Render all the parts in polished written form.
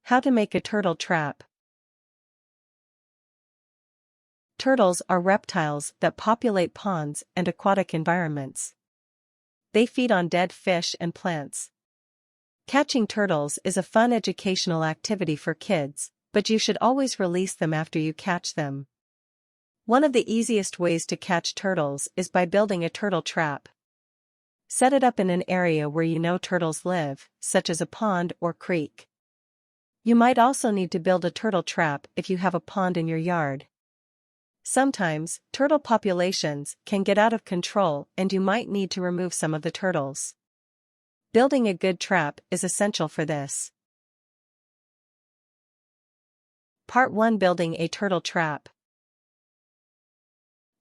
How to make a turtle trap. Turtles are reptiles that populate ponds and aquatic environments. They feed on dead fish and plants. Catching turtles is a fun educational activity for kids, but you should always release them after you catch them. One of the easiest ways to catch turtles is by building a turtle trap. Set it up in an area where you know turtles live, such as a pond or creek. You might also need to build a turtle trap if you have a pond in your yard. Sometimes, turtle populations can get out of control and you might need to remove some of the turtles. Building a good trap is essential for this. Part 1: Building a turtle trap.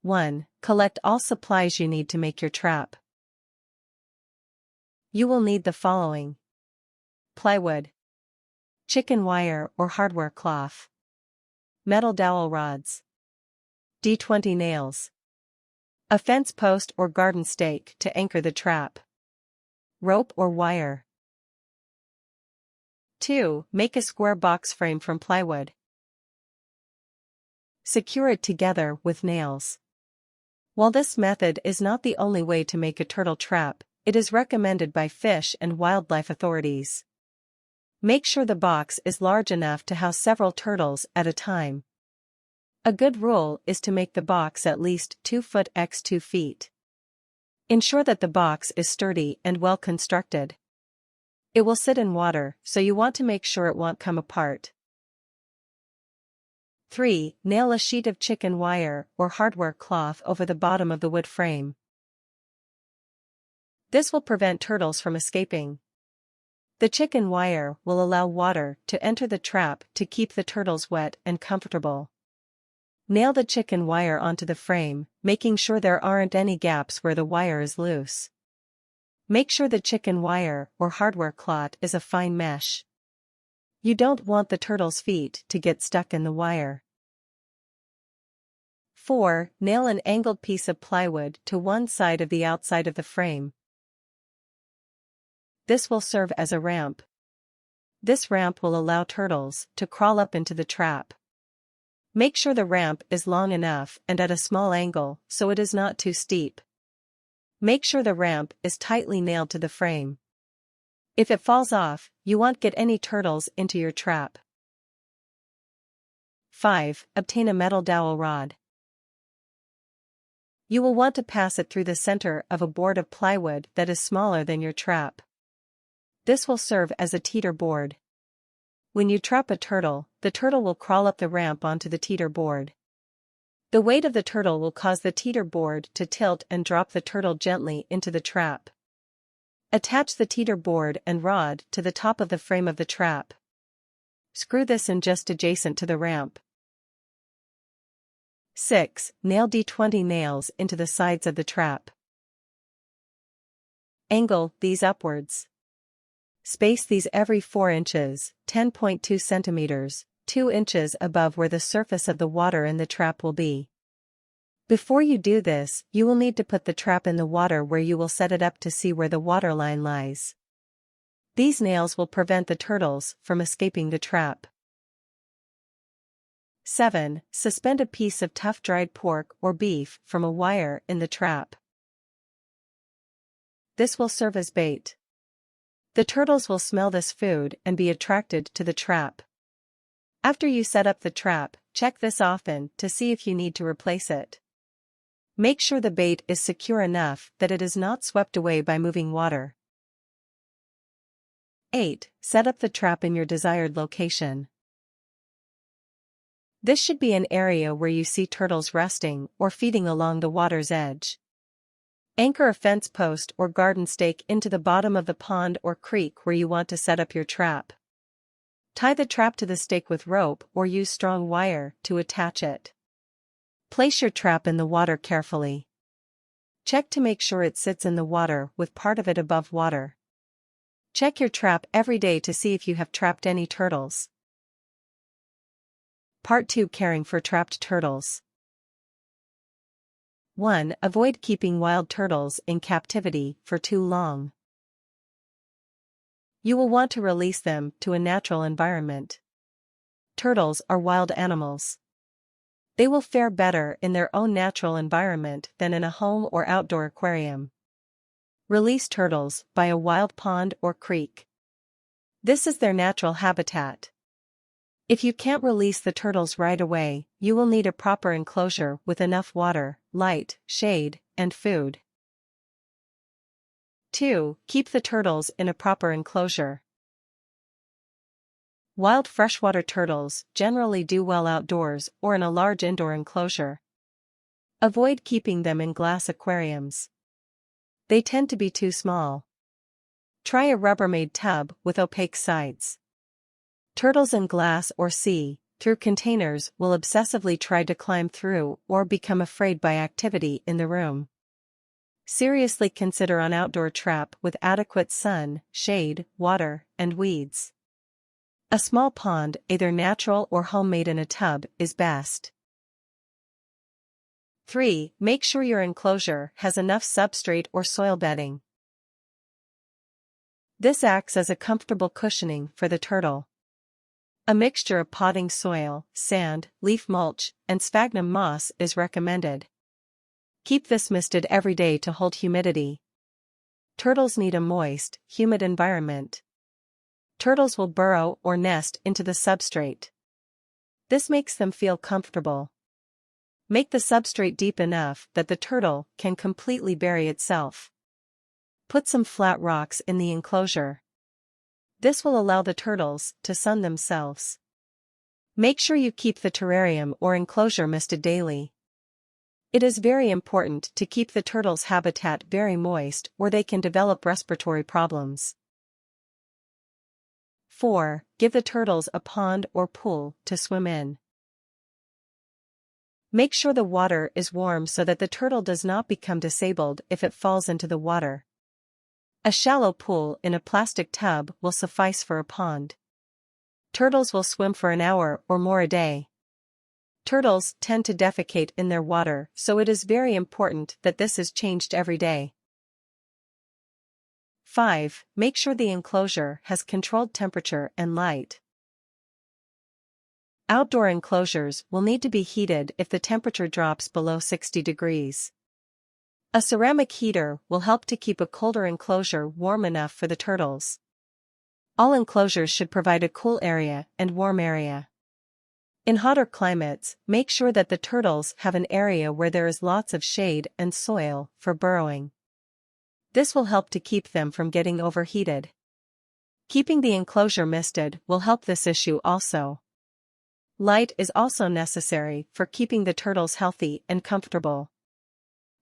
1. Collect all supplies you need to make your trap. You will need the following: plywood, chicken wire or hardware cloth, metal dowel rods, D20 nails, a fence post or garden stake to anchor the trap, rope or wire. 2. Make a square box frame from plywood. Secure it together with nails. While this method is not the only way to make a turtle trap, it is recommended by fish and wildlife authorities. Make sure the box is large enough to house several turtles at a time. A good rule is to make the box at least 2 foot x 2 feet. Ensure that the box is sturdy and well constructed. It will sit in water, so you want to make sure it won't come apart. 3. Nail a sheet of chicken wire or hardware cloth over the bottom of the wood frame. This will prevent turtles from escaping. The chicken wire will allow water to enter the trap to keep the turtles wet and comfortable. Nail the chicken wire onto the frame, making sure there aren't any gaps where the wire is loose. Make sure the chicken wire or hardware cloth is a fine mesh. You don't want the turtle's feet to get stuck in the wire. 4. Nail an angled piece of plywood to one side of the outside of the frame. This will serve as a ramp. This ramp will allow turtles to crawl up into the trap. Make sure the ramp is long enough and at a small angle so it is not too steep. Make sure the ramp is tightly nailed to the frame. If it falls off, you won't get any turtles into your trap. 5. Obtain a metal dowel rod. You will want to pass it through the center of a board of plywood that is smaller than your trap. This will serve as a teeter board. When you trap a turtle, the turtle will crawl up the ramp onto the teeter board. The weight of the turtle will cause the teeter board to tilt and drop the turtle gently into the trap. Attach the teeter board and rod to the top of the frame of the trap. Screw this in just adjacent to the ramp. 6. Nail D20 nails into the sides of the trap. Angle these upwards. Space these every 4 inches, 10.2 centimeters, 2 inches above where the surface of the water in the trap will be. Before you do this, you will need to put the trap in the water where you will set it up to see where the water line lies. These nails will prevent the turtles from escaping the trap. 7. Suspend a piece of tough dried pork or beef from a wire in the trap. This will serve as bait. The turtles will smell this food and be attracted to the trap. After you set up the trap, check this often to see if you need to replace it. Make sure the bait is secure enough that it is not swept away by moving water. 8. Set up the trap in your desired location. This should be an area where you see turtles resting or feeding along the water's edge. Anchor a fence post or garden stake into the bottom of the pond or creek where you want to set up your trap. Tie the trap to the stake with rope or use strong wire to attach it. Place your trap in the water carefully. Check to make sure it sits in the water with part of it above water. Check your trap every day to see if you have trapped any turtles. Part 2: Caring for trapped turtles. 1. Avoid keeping wild turtles in captivity for too long. You will want to release them to a natural environment. Turtles are wild animals. They will fare better in their own natural environment than in a home or outdoor aquarium. Release turtles by a wild pond or creek. This is their natural habitat. If you can't release the turtles right away, you will need a proper enclosure with enough water, light, shade, and food. 2. Keep the turtles in a proper enclosure. Wild freshwater turtles generally do well outdoors or in a large indoor enclosure. Avoid keeping them in glass aquariums. They tend to be too small. Try a Rubbermaid tub with opaque sides. Turtles in glass or see-through containers will obsessively try to climb through or become afraid by activity in the room. Seriously consider an outdoor trap with adequate sun, shade, water, and weeds. A small pond, either natural or homemade in a tub, is best. 3. Make sure your enclosure has enough substrate or soil bedding. This acts as a comfortable cushioning for the turtle. A mixture of potting soil, sand, leaf mulch, and sphagnum moss is recommended. Keep this misted every day to hold humidity. Turtles need a moist, humid environment. Turtles will burrow or nest into the substrate. This makes them feel comfortable. Make the substrate deep enough that the turtle can completely bury itself. Put some flat rocks in the enclosure. This will allow the turtles to sun themselves. Make sure you keep the terrarium or enclosure misted daily. It is very important to keep the turtle's habitat very moist or they can develop respiratory problems. 4. Give the turtles a pond or pool to swim in. Make sure the water is warm so that the turtle does not become disabled if it falls into the water. A shallow pool in a plastic tub will suffice for a pond. Turtles will swim for an hour or more a day. Turtles tend to defecate in their water, so it is very important that this is changed every day. 5. Make sure the enclosure has controlled temperature and light. Outdoor enclosures will need to be heated if the temperature drops below 60 degrees. A ceramic heater will help to keep a colder enclosure warm enough for the turtles. All enclosures should provide a cool area and warm area. In hotter climates, make sure that the turtles have an area where there is lots of shade and soil for burrowing. This will help to keep them from getting overheated. Keeping the enclosure misted will help this issue also. Light is also necessary for keeping the turtles healthy and comfortable.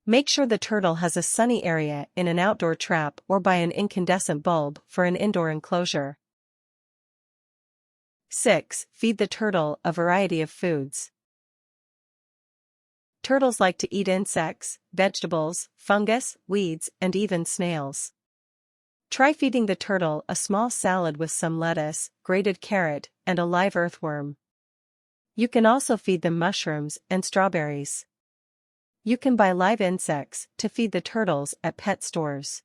Make sure the turtle has a sunny area in an outdoor trap or by an incandescent bulb for an indoor enclosure. 6. Feed the turtle a variety of foods. Turtles like to eat insects, vegetables, fungus, weeds, and even snails. Try feeding the turtle a small salad with some lettuce, grated carrot, and a live earthworm. You can also feed them mushrooms and strawberries. You can buy live insects to feed the turtles at pet stores.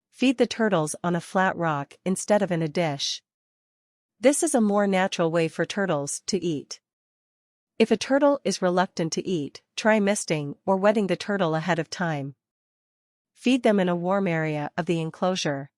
Feed the turtles on a flat rock instead of in a dish. This is a more natural way for turtles to eat. If a turtle is reluctant to eat, try misting or wetting the turtle ahead of time. Feed them in a warm area of the enclosure.